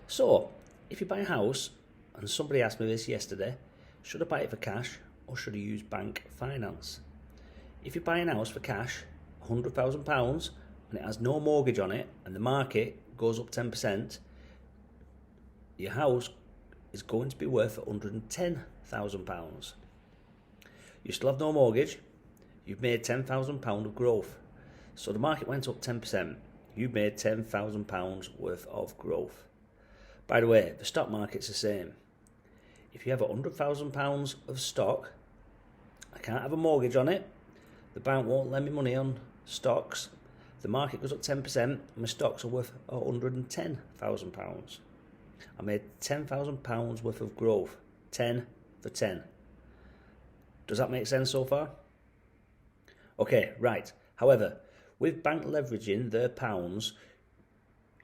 So, if you buy a house, and somebody asked me this yesterday, should I buy it for cash or should I use bank finance? If you buy a house for cash, £100,000, and it has no mortgage on it, and the market goes up 10%, your house is going to be worth £110,000. You still have no mortgage, you've made £10,000 of growth. So the market went up 10%, you've made £10,000 worth of growth. By the way, the stock market's the same. If you have £100,000 of stock, I can't have a mortgage on it, the bank won't lend me money on stocks, the market goes up 10%, and my stocks are worth £110,000. I made £10,000 worth of growth, 10 for 10. Does that make sense so far? Okay, right. However, with bank leveraging their pounds,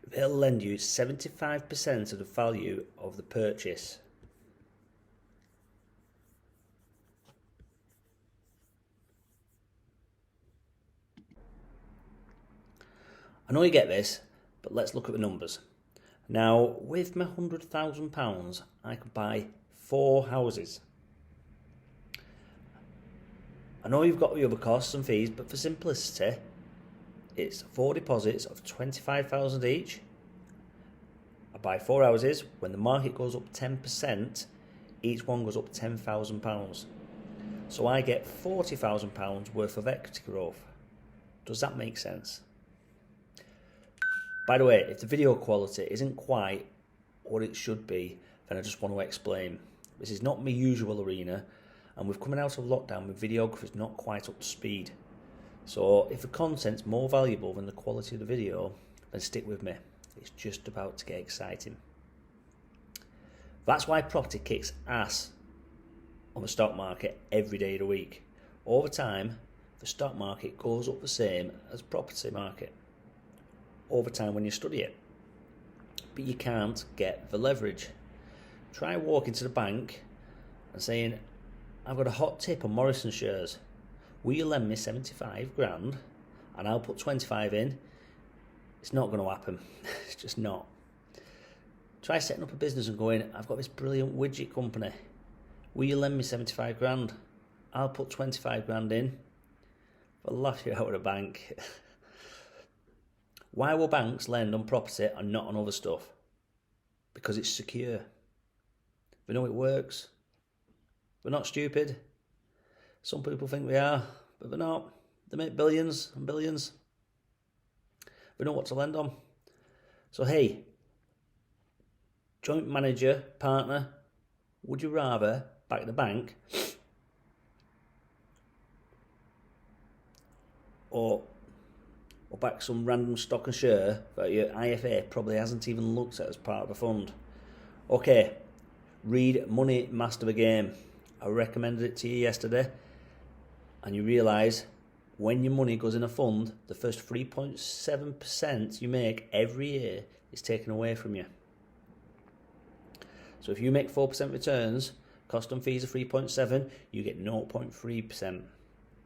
they'll lend you 75% of the value of the purchase. I know you get this, but let's look at the numbers. Now, with my £100,000, I could buy 4 houses. I know you've got the other costs and fees, but for simplicity, it's 4 deposits of £25,000 each. I buy 4 houses. When the market goes up 10%, each one goes up £10,000. So I get £40,000 worth of equity growth. Does that make sense? By the way, if the video quality isn't quite what it should be, then I just want to explain. This is not my usual arena, and we're coming out of lockdown with videography not quite up to speed. So if the content's more valuable than the quality of the video, then stick with me. It's just about to get exciting. That's why property kicks ass on the stock market every day of the week. Over time, the stock market goes up the same as property market. Over time when you study it. But you can't get the leverage. Try walking to the bank and saying, I've got a hot tip on Morrison shares. Will you lend me 75 grand and I'll put 25 in? It's not going to happen. It's just not. Try setting up a business and going, I've got this brilliant widget company. Will you lend me 75 grand? I'll put 25 grand in. They'll laugh you out of the bank. Why will banks lend on property and not on other stuff? Because it's secure. They know it works. They're not stupid. Some people think they are, but they're not. They make billions and billions. They know what to lend on. So hey, joint manager, partner, would you rather back the bank or back some random stock and share that your IFA probably hasn't even looked at as part of a fund? Okay, read Money Master the Game. I recommended it to you yesterday, and you realise when your money goes in a fund, the first 3.7% you make every year is taken away from you. So if you make 4% returns, cost and fees are 3.7, you get 0.3%.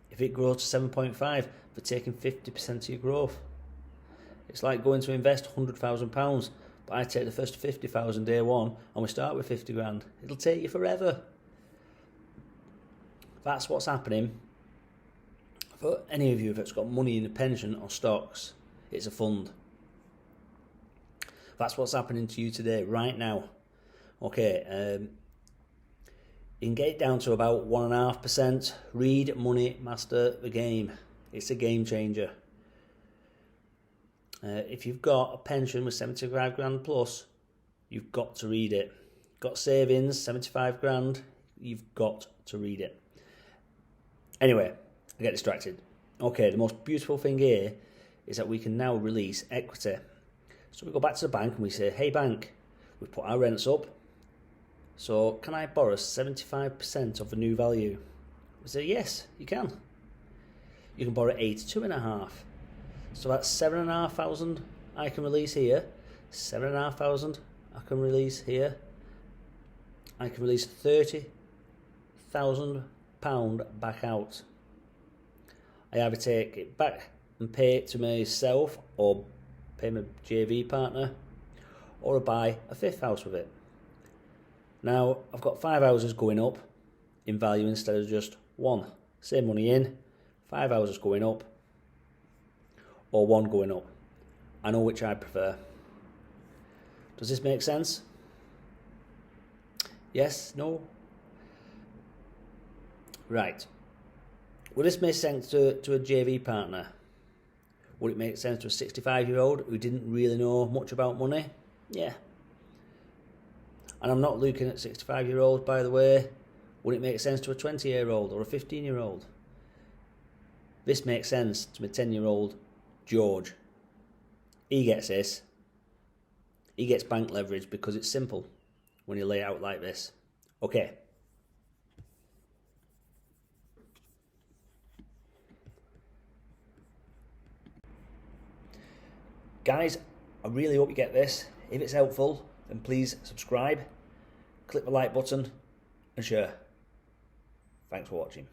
If it grows to 7.5, they're taking 50% of your growth. It's like going to invest £100,000, but I take the first 50,000 day one, and we start with 50 grand. It'll take you forever. That's what's happening for any of you that's got money in a pension or stocks. It's a fund. That's what's happening to you today, right now. Okay, you can get it down to about 1.5%. Read Money Master the Game. It's a game changer. If you've got a pension with 75 grand plus, you've got to read it. Got savings, 75 grand, you've got to read it. Anyway, I get distracted. Okay, the most beautiful thing here is that we can now release equity. So we go back to the bank and we say, hey bank, we've put our rents up, so can I borrow 75% of the new value? We say, yes, you can. You can borrow 82.5. So that's 7,500 I can release here. 7,500 I can release here. I can release £30,000 back out. I either take it back and pay it to myself or pay my JV partner, or buy a fifth house with it. Now, I've got 5 houses going up in value instead of just one. Same money in, 5 houses going up, or one going up. I know which I prefer. Does this make sense? Yes? No? Right. Would this make sense to a JV partner? Would it make sense to a 65-year-old who didn't really know much about money? Yeah. And I'm not looking at 65-year-olds, by the way. Would it make sense to a 20-year-old or a 15-year-old? This makes sense to my 10-year-old George. He gets this. He gets bank leverage because it's simple when you lay it out like this. Okay. Guys, I really hope you get this. If it's helpful, then please subscribe, click the like button and share. Thanks for watching.